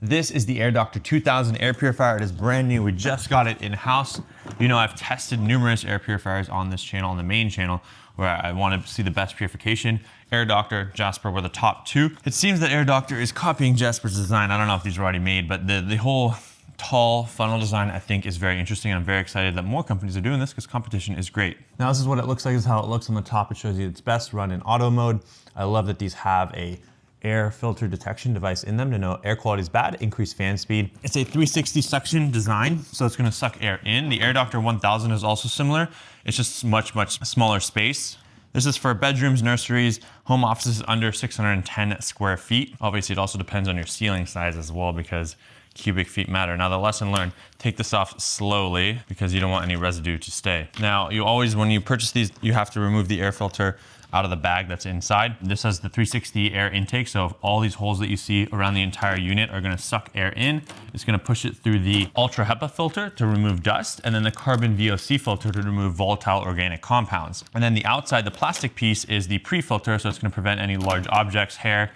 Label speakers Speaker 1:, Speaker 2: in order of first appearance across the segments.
Speaker 1: This is the AirDoctor 2000 air purifier. It is brand new. We just got it in-house. You know, I've tested numerous air purifiers on this channel, on the main channel, where I want to see the best purification. AirDoctor, Jasper were the top two. It seems that AirDoctor is copying Jasper's design. I don't know if these are already made, but the whole tall funnel design I think is very interesting, and I'm very excited that more companies are doing this because competition is great. Now this is what it looks like. This is how it looks on the top. It shows you it's best run in auto mode. I love that these have a air filter detection device in them to know air quality is bad, increase fan speed. It's a 360 suction design, so it's gonna suck air in. The AirDoctor 1000 is also similar. It's just much smaller space. This is for bedrooms, nurseries, home offices under 610 square feet. Obviously, it also depends on your ceiling size as well because cubic feet matter. Now the lesson learned, take this off slowly because you don't want any residue to stay. Now you always, when you purchase these, you have to remove the air filter out of the bag that's inside. This has the 360 air intake, so all these holes that you see around the entire unit are gonna suck air in. It's gonna push it through the UltraHEPA filter to remove dust, and then the carbon VOC filter to remove volatile organic compounds. And then the outside, the plastic piece, is the pre-filter, so it's gonna prevent any large objects, hair,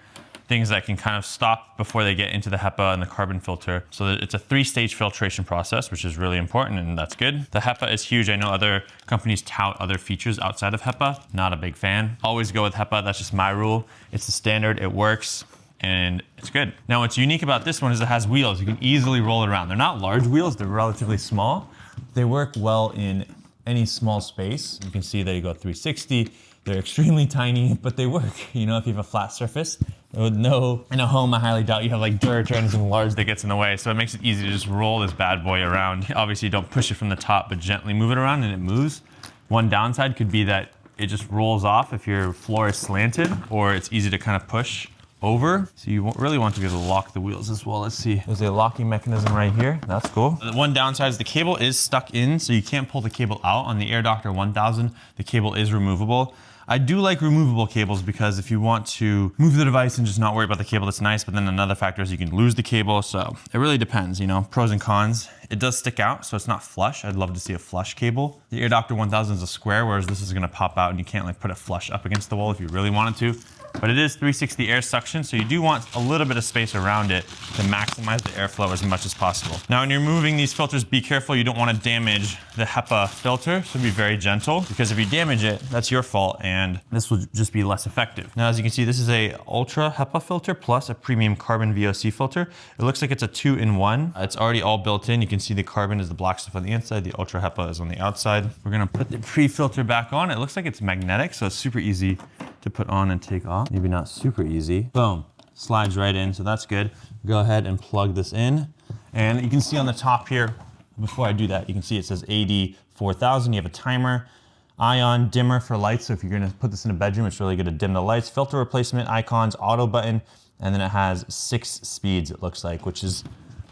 Speaker 1: things that can kind of stop before they get into the HEPA and the carbon filter. So it's a 3-stage filtration process, which is really important, and that's good. The HEPA is huge. I know other companies tout other features outside of HEPA. Not a big fan. Always go with HEPA. That's just my rule. It's the standard, it works, and it's good. Now what's unique about this one is it has wheels. You can easily roll it around. They're not large wheels, they're relatively small. They work well in any small space. You can see that you go 360. They're extremely tiny, but they work. You know, if you have a flat surface, in a home, I highly doubt you have like dirt or anything large that gets in the way. So it makes it easy to just roll this bad boy around. Obviously, don't push it from the top, but gently move it around and it moves. One downside could be that it just rolls off if your floor is slanted, or it's easy to kind of push over. So you really want to be able to lock the wheels as well. Let's see. There's a locking mechanism right here. That's cool. The one downside is the cable is stuck in, so you can't pull the cable out. On the AirDoctor 1000, the cable is removable. I do like removable cables because if you want to move the device and just not worry about the cable, that's nice. But then another factor is you can lose the cable. So it really depends, you know, pros and cons. It does stick out, so it's not flush. I'd love to see a flush cable. The AirDoctor 1000 is a square, whereas this is gonna pop out and you can't like put it flush up against the wall if you really wanted to. But it is 360 air suction, so you do want a little bit of space around it to maximize the airflow as much as possible. Now, when you're moving these filters, be careful. You don't want to damage the HEPA filter, so be very gentle, because if you damage it, that's your fault, and this will just be less effective. Now, as you can see, this is a UltraHEPA filter plus a premium carbon VOC filter. It looks like it's a 2-in-1. It's already all built in. You can see the carbon is the black stuff on the inside, the UltraHEPA is on the outside. We're gonna put the pre-filter back on. It looks like it's magnetic, so it's super easy to put on and take off. Maybe not super easy. Boom, slides right in, so that's good. Go ahead and plug this in. And you can see on the top here, before I do that, you can see it says AD4000. You have a timer, ion dimmer for lights. So if you're gonna put this in a bedroom, it's really good to dim the lights. Filter replacement, icons, auto button, and then it has 6 speeds, it looks like, which is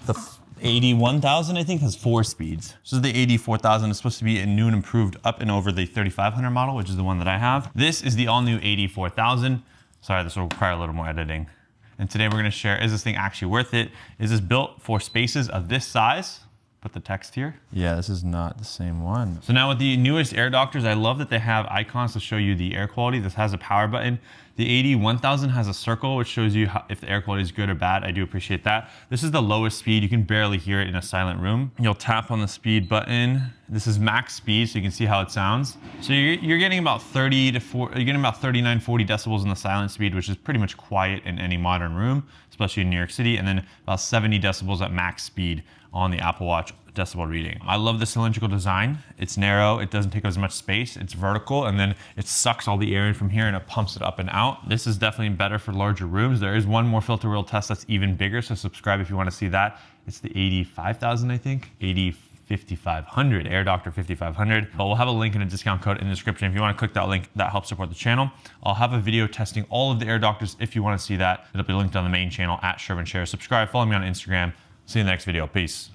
Speaker 1: the AD1000, I think, has 4 speeds. This is the AD4000. It's supposed to be a new and improved up and over the 3500 model, which is the one that I have. This is the all-new AD4000. Sorry, this will require a little more editing. And today we're gonna share, is this thing actually worth it? Is this built for spaces of this size? Put the text here. Yeah, this is not the same one. So now with the newest AirDoctors, I love that they have icons to show you the air quality. This has a power button. The AD1000 has a circle, which shows you if the air quality is good or bad. I do appreciate that. This is the lowest speed. You can barely hear it in a silent room. You'll tap on the speed button. This is max speed, so you can see how it sounds. So you're getting about 39, 40 decibels in the silent speed, which is pretty much quiet in any modern room, especially in New York City, and then about 70 decibels at max speed on the Apple Watch decibel reading. I love the cylindrical design. It's narrow, it doesn't take up as much space, it's vertical, and then it sucks all the air in from here and it pumps it up and out. This is definitely better for larger rooms. There is one more filter we'll test that's even bigger, so subscribe if you want to see that. It's the AD5000, I think. AD5500, AirDoctor 5500. But we'll have a link and a discount code in the description. If you want to click that link, that helps support the channel. I'll have a video testing all of the AirDoctors if you want to see that. It'll be linked on the main channel at Shervin Share. Subscribe, follow me on Instagram. See you in the next video. Peace.